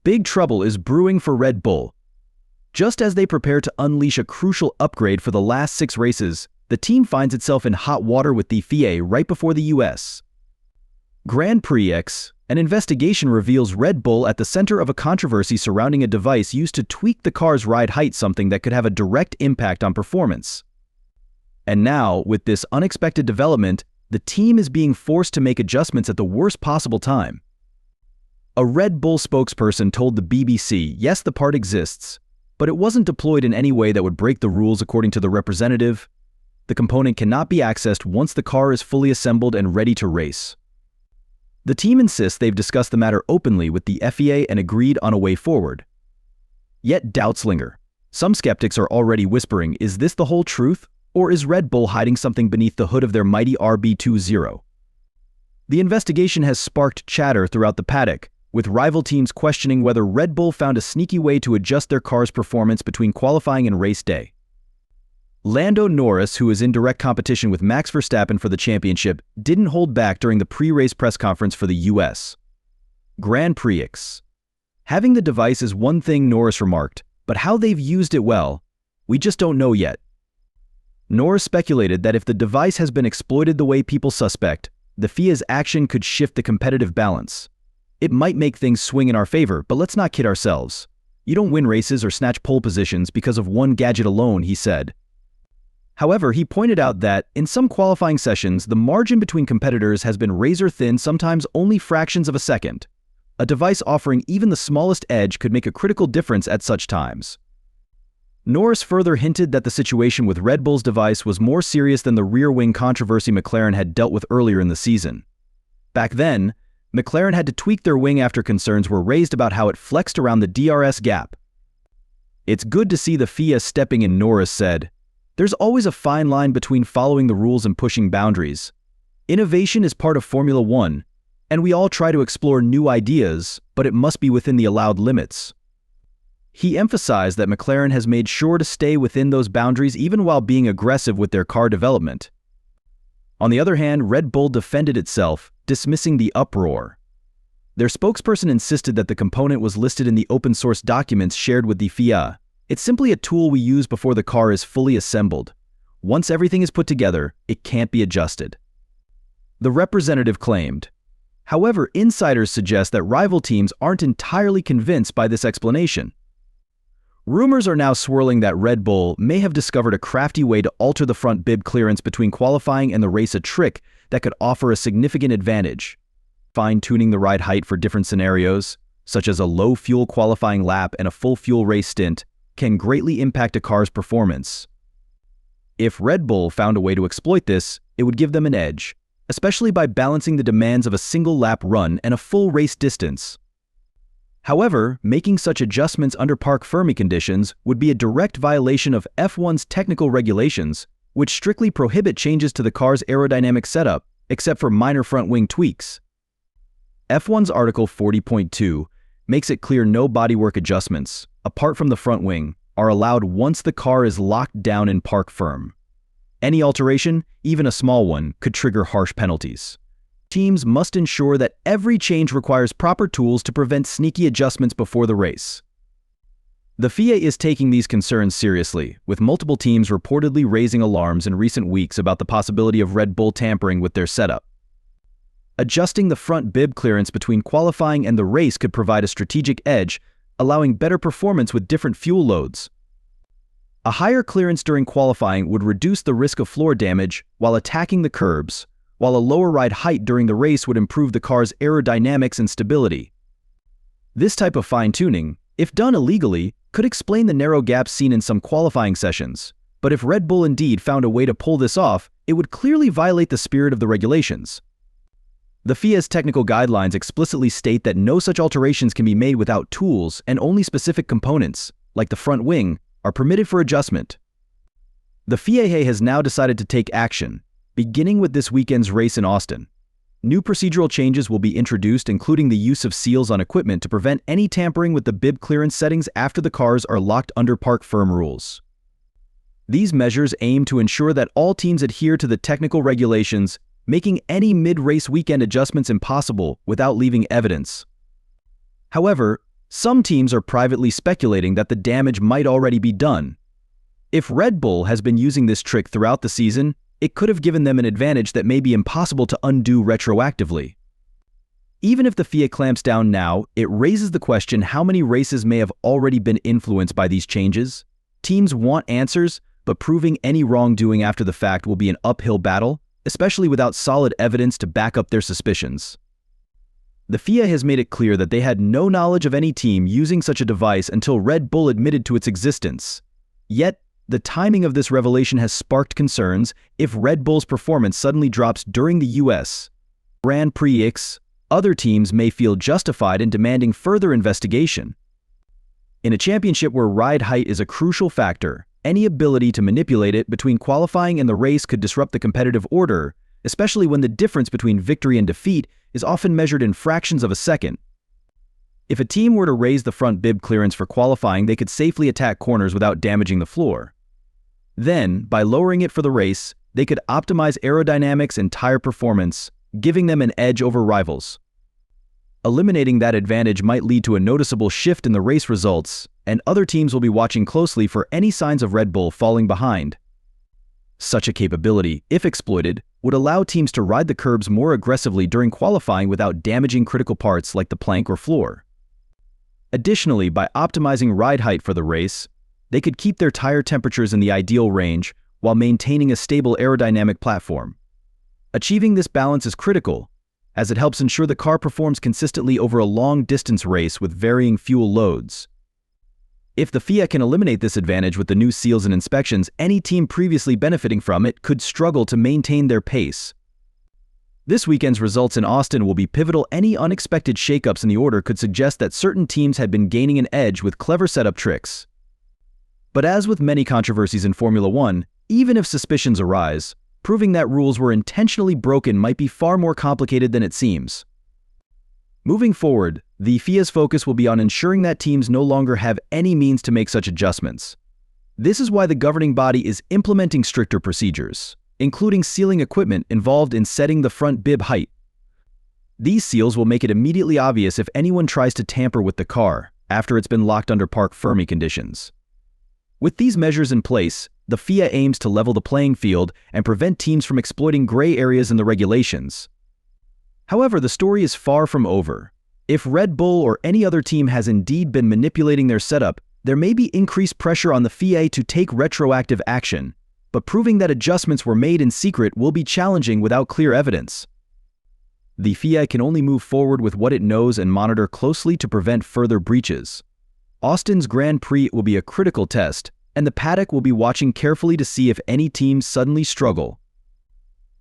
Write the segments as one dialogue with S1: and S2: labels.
S1: Big trouble is brewing for Red Bull. Just as they prepare to unleash a crucial upgrade for the last 6 races, the team finds itself in hot water with the FIA right before the US Grand Prix X. An investigation reveals Red Bull at the center of a controversy surrounding a device used to tweak the car's ride height, something that could have a direct impact on performance. And now, with this unexpected development, the team is being forced to make adjustments at the worst possible time. A Red Bull spokesperson told the BBC, yes, the part exists, but it wasn't deployed in any way that would break the rules. According to the representative, the component cannot be accessed once the car is fully assembled and ready to race. The team insists they've discussed the matter openly with the FIA and agreed on a way forward. Yet doubts linger. Some skeptics are already whispering, is this the whole truth? Or is Red Bull hiding something beneath the hood of their mighty RB20? The investigation has sparked chatter throughout the paddock, with rival teams questioning whether Red Bull found a sneaky way to adjust their car's performance between qualifying and race day. Lando Norris, who is in direct competition with Max Verstappen for the championship, didn't hold back during the pre-race press conference for the US Grand Prix. Having the device is one thing, Norris remarked, but how they've used it well, we just don't know yet. Norris speculated that if the device has been exploited the way people suspect, the FIA's action could shift the competitive balance. It might make things swing in our favor, but let's not kid ourselves. You don't win races or snatch pole positions because of one gadget alone, he said. However, he pointed out that, in some qualifying sessions, the margin between competitors has been razor-thin, sometimes only fractions of a second. A device offering even the smallest edge could make a critical difference at such times. Norris further hinted that the situation with Red Bull's device was more serious than the rear-wing controversy McLaren had dealt with earlier in the season. Back then, McLaren had to tweak their wing after concerns were raised about how it flexed around the DRS gap. It's good to see the FIA stepping in, Norris said. There's always a fine line between following the rules and pushing boundaries. Innovation is part of Formula One, and we all try to explore new ideas, but it must be within the allowed limits. He emphasized that McLaren has made sure to stay within those boundaries even while being aggressive with their car development. On the other hand, Red Bull defended itself, dismissing the uproar. Their spokesperson insisted that the component was listed in the open-source documents shared with the FIA. It's simply a tool we use before the car is fully assembled. Once everything is put together, it can't be adjusted, the representative claimed. However, insiders suggest that rival teams aren't entirely convinced by this explanation. Rumors are now swirling that Red Bull may have discovered a crafty way to alter the front bib clearance between qualifying and the race, a trick that could offer a significant advantage. Fine-tuning the ride height for different scenarios, such as a low-fuel qualifying lap and a full-fuel race stint, can greatly impact a car's performance. If Red Bull found a way to exploit this, it would give them an edge, especially by balancing the demands of a single lap run and a full race distance. However, making such adjustments under Parc Fermé conditions would be a direct violation of F1's technical regulations, which strictly prohibit changes to the car's aerodynamic setup, except for minor front wing tweaks. F1's Article 40.2 makes it clear no bodywork adjustments, apart from the front wing, are allowed once the car is locked down in Parc Fermé. Any alteration, even a small one, could trigger harsh penalties. Teams must ensure that every change requires proper tools to prevent sneaky adjustments before the race. The FIA is taking these concerns seriously, with multiple teams reportedly raising alarms in recent weeks about the possibility of Red Bull tampering with their setup. Adjusting the front bib clearance between qualifying and the race could provide a strategic edge, allowing better performance with different fuel loads. A higher clearance during qualifying would reduce the risk of floor damage while attacking the curbs, while a lower ride height during the race would improve the car's aerodynamics and stability. This type of fine-tuning, if done illegally, could explain the narrow gaps seen in some qualifying sessions, but if Red Bull indeed found a way to pull this off, it would clearly violate the spirit of the regulations. The FIA's technical guidelines explicitly state that no such alterations can be made without tools, and only specific components, like the front wing, are permitted for adjustment. The FIA has now decided to take action, beginning with this weekend's race in Austin. New procedural changes will be introduced, including the use of seals on equipment to prevent any tampering with the bib clearance settings after the cars are locked under Parc Fermé rules. These measures aim to ensure that all teams adhere to the technical regulations, making any mid-race weekend adjustments impossible without leaving evidence. However, Some teams are privately speculating that the damage might already be done. If Red Bull has been using this trick throughout the season, it could have given them an advantage that may be impossible to undo retroactively. Even if the FIA clamps down now, it raises the question how many races may have already been influenced by these changes. Teams want answers, but proving any wrongdoing after the fact will be an uphill battle, especially without solid evidence to back up their suspicions. The FIA has made it clear that they had no knowledge of any team using such a device until Red Bull admitted to its existence. Yet, the timing of this revelation has sparked concerns. If Red Bull's performance suddenly drops during the US Grand Prix, other teams may feel justified in demanding further investigation. In a championship where ride height is a crucial factor, any ability to manipulate it between qualifying and the race could disrupt the competitive order, especially when the difference between victory and defeat is often measured in fractions of a second. If a team were to raise the front bib clearance for qualifying, they could safely attack corners without damaging the floor. Then, by lowering it for the race, they could optimize aerodynamics and tire performance, giving them an edge over rivals. Eliminating that advantage might lead to a noticeable shift in the race results, and other teams will be watching closely for any signs of Red Bull falling behind. Such a capability, if exploited, would allow teams to ride the curbs more aggressively during qualifying without damaging critical parts like the plank or floor. Additionally, by optimizing ride height for the race, they could keep their tire temperatures in the ideal range while maintaining a stable aerodynamic platform. Achieving this balance is critical, as it helps ensure the car performs consistently over a long-distance race with varying fuel loads. If the FIA can eliminate this advantage with the new seals and inspections, any team previously benefiting from it could struggle to maintain their pace. This weekend's results in Austin will be pivotal. Any unexpected shakeups in the order could suggest that certain teams had been gaining an edge with clever setup tricks. But as with many controversies in Formula One, even if suspicions arise, proving that rules were intentionally broken might be far more complicated than it seems. Moving forward, the FIA's focus will be on ensuring that teams no longer have any means to make such adjustments. This is why the governing body is implementing stricter procedures, including sealing equipment involved in setting the front bib height. These seals will make it immediately obvious if anyone tries to tamper with the car after it's been locked under parc fermé conditions. With these measures in place, the FIA aims to level the playing field and prevent teams from exploiting gray areas in the regulations. However, the story is far from over. If Red Bull or any other team has indeed been manipulating their setup, there may be increased pressure on the FIA to take retroactive action, but proving that adjustments were made in secret will be challenging without clear evidence. The FIA can only move forward with what it knows and monitor closely to prevent further breaches. Austin's Grand Prix will be a critical test, and the paddock will be watching carefully to see if any teams suddenly struggle.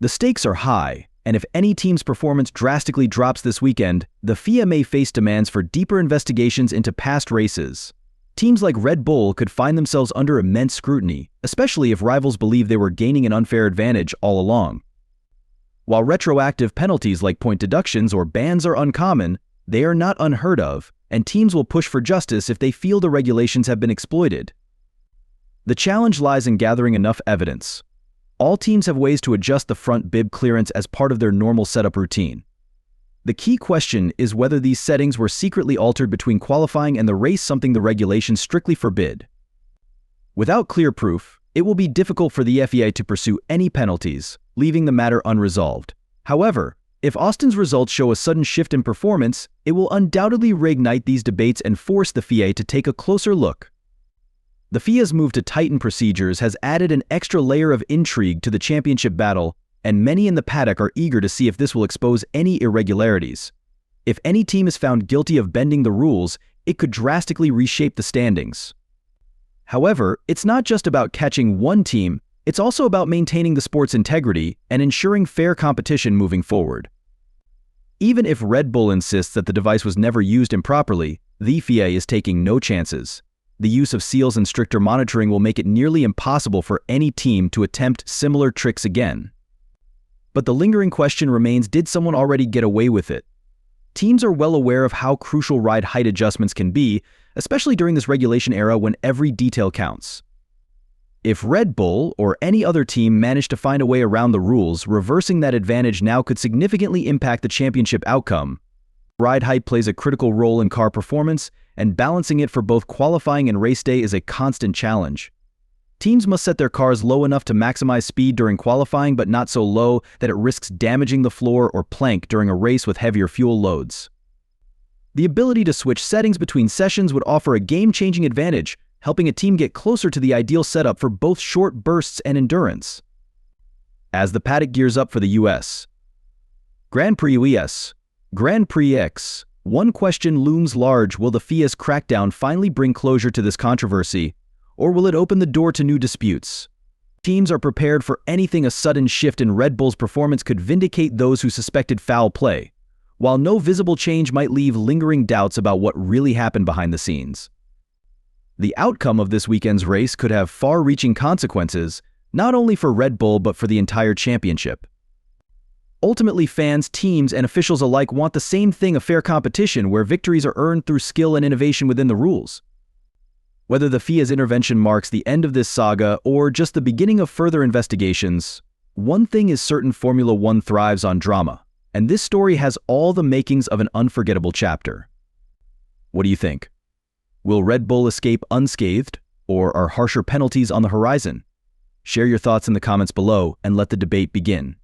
S1: The stakes are high, and if any team's performance drastically drops this weekend, the FIA may face demands for deeper investigations into past races. Teams like Red Bull could find themselves under immense scrutiny, especially if rivals believe they were gaining an unfair advantage all along. While retroactive penalties like point deductions or bans are uncommon, they are not unheard of, and teams will push for justice if they feel the regulations have been exploited. The challenge lies in gathering enough evidence. All teams have ways to adjust the front bib clearance as part of their normal setup routine. The key question is whether these settings were secretly altered between qualifying and the race, something the regulations strictly forbid. Without clear proof, it will be difficult for the FIA to pursue any penalties, leaving the matter unresolved. However, if Austin's results show a sudden shift in performance, it will undoubtedly reignite these debates and force the FIA to take a closer look. The FIA's move to tighten procedures has added an extra layer of intrigue to the championship battle, and many in the paddock are eager to see if this will expose any irregularities. If any team is found guilty of bending the rules, it could drastically reshape the standings. However, it's not just about catching one team, it's also about maintaining the sport's integrity and ensuring fair competition moving forward. Even if Red Bull insists that the device was never used improperly, the FIA is taking no chances. The use of seals and stricter monitoring will make it nearly impossible for any team to attempt similar tricks again. But the lingering question remains, did someone already get away with it? Teams are well aware of how crucial ride height adjustments can be, especially during this regulation era when every detail counts. If Red Bull or any other team managed to find a way around the rules, reversing that advantage now could significantly impact the championship outcome. Ride height plays a critical role in car performance, and balancing it for both qualifying and race day is a constant challenge. Teams must set their cars low enough to maximize speed during qualifying, but not so low that it risks damaging the floor or plank during a race with heavier fuel loads. The ability to switch settings between sessions would offer a game-changing advantage, helping a team get closer to the ideal setup for both short bursts and endurance. As the paddock gears up for the US Grand Prix US, Grand Prix X, one question looms large: will the FIA's crackdown finally bring closure to this controversy, or will it open the door to new disputes? Teams are prepared for anything. A sudden shift in Red Bull's performance could vindicate those who suspected foul play, while no visible change might leave lingering doubts about what really happened behind the scenes. The outcome of this weekend's race could have far-reaching consequences, not only for Red Bull but for the entire championship. Ultimately, fans, teams, and officials alike want the same thing: a fair competition where victories are earned through skill and innovation within the rules. Whether the FIA's intervention marks the end of this saga or just the beginning of further investigations, one thing is certain: Formula One thrives on drama, and this story has all the makings of an unforgettable chapter. What do you think? Will Red Bull escape unscathed, or are harsher penalties on the horizon? Share your thoughts in the comments below and let the debate begin.